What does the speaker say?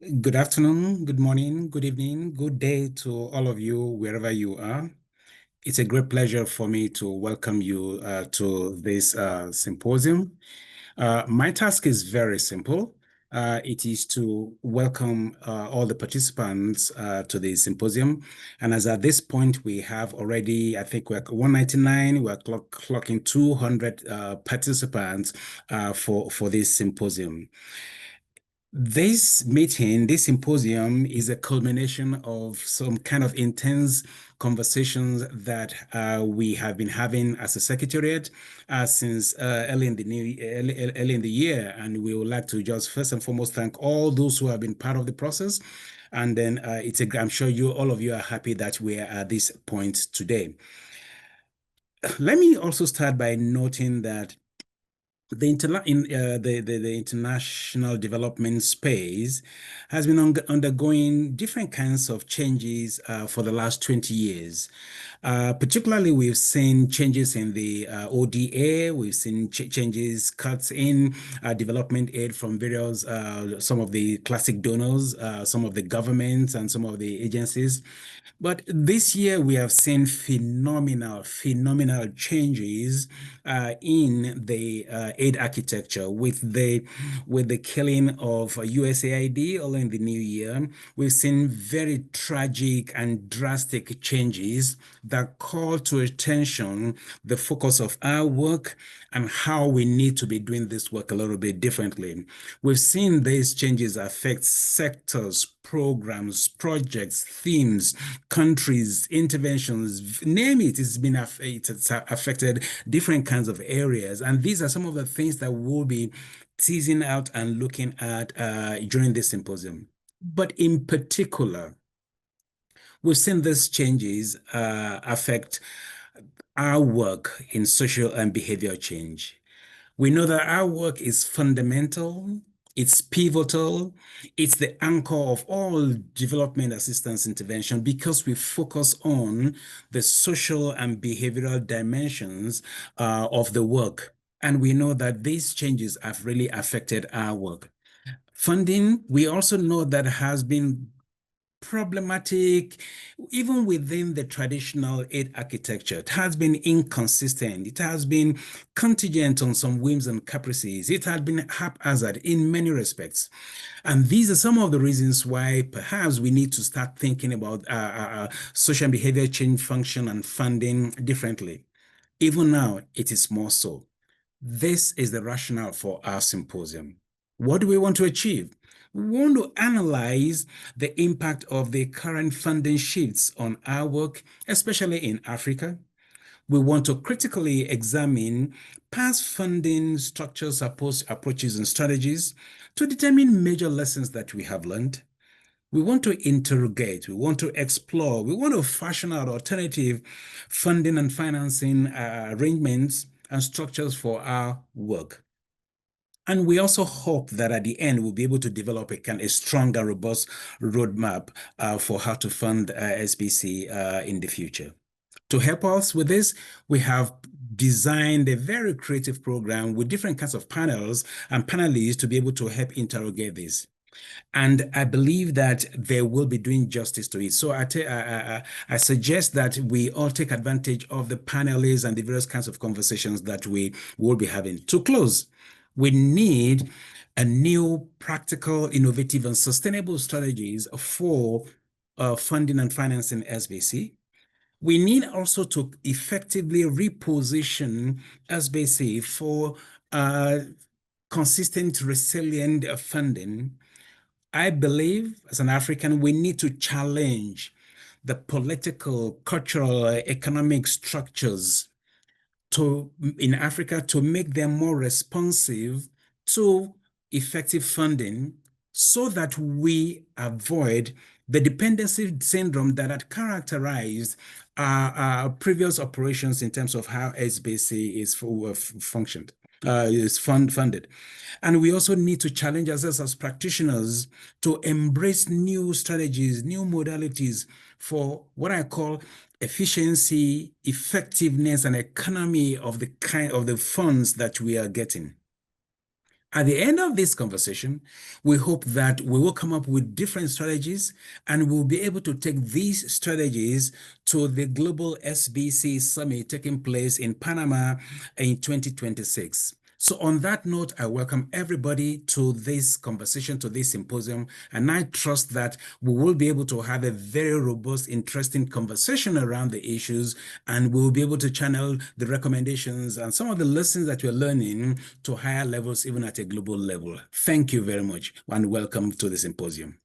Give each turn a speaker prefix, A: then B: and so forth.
A: Good afternoon, good morning, good evening, good day to all of you, wherever you are. It's a great pleasure for me to welcome you to this symposium. My task is very simple. It is to welcome all the participants to the symposium. And as at this point, we have already, I think we're at 199, we're clocking 200 participants for this symposium. This meeting, this symposium is a culmination of some kind of intense conversations that we have been having as a secretariat since early in the year. And we would like to just first and foremost thank all those who have been part of the process. And then I'm sure all of you are happy that we are at this point today. Let me also start by noting that the international development space has been undergoing different kinds of changes for the last 20 years. Particularly, we've seen changes in the ODA, we've seen changes, cuts in development aid from various, some of the classic donors, some of the governments, and some of the agencies. But this year we have seen phenomenal changes in the aid architecture with the killing of USAID early in the new year. We've seen very tragic and drastic changes that call to attention the focus of our work and how we need to be doing this work a little bit differently. We've seen these changes affect sectors, programs, projects, themes, countries, interventions, name it, it's affected different kinds of areas. And these are some of the things that we'll be teasing out and looking at during this symposium. But in particular, we've seen these changes affect our work in social and behavioral change. We know that our work is fundamental, it's pivotal, it's the anchor of all development assistance intervention because we focus on the social and behavioral dimensions of the work. And we know that these changes have really affected our work. Funding, we also know that has been problematic even within the traditional aid architecture. It has been inconsistent. It has been contingent on some whims and caprices. It has been haphazard in many respects. And these are some of the reasons why perhaps we need to start thinking about social and behavior change function and funding differently. Even now, it is more so. This is the rationale for our symposium. What do we want to achieve? We want to analyze the impact of the current funding shifts on our work, especially in Africa. We want to critically examine past funding structures, approaches, and strategies to determine major lessons that we have learned. We want to interrogate, we want to explore, we want to fashion out alternative funding and financing arrangements and structures for our work. And we also hope that at the end, we'll be able to develop a strong and robust roadmap for how to fund SBC in the future. To help us with this, we have designed a very creative program with different kinds of panels and panelists to be able to help interrogate this. And I believe that they will be doing justice to it. So I suggest that we all take advantage of the panelists and the various kinds of conversations that we will be having. To close, we need a new practical, innovative, and sustainable strategies for funding and financing SBC. We need also to effectively reposition SBC for consistent, resilient funding. I believe as an African, we need to challenge the political, cultural, economic structures in Africa to make them more responsive to effective funding so that we avoid the dependency syndrome that had characterized our previous operations in terms of how SBC is functioned, is funded. And we also need to challenge ourselves as practitioners to embrace new strategies, new modalities for what I call efficiency, effectiveness, and economy of the kind of the funds that we are getting. At the end of this conversation, we hope that we will come up with different strategies and we'll be able to take these strategies to the global SBC summit taking place in Panama in 2026. So on that note, I welcome everybody to this conversation, to this symposium, and I trust that we will be able to have a very robust, interesting conversation around the issues, and we'll be able to channel the recommendations and some of the lessons that we're learning to higher levels, even at a global level. Thank you very much, and welcome to the symposium.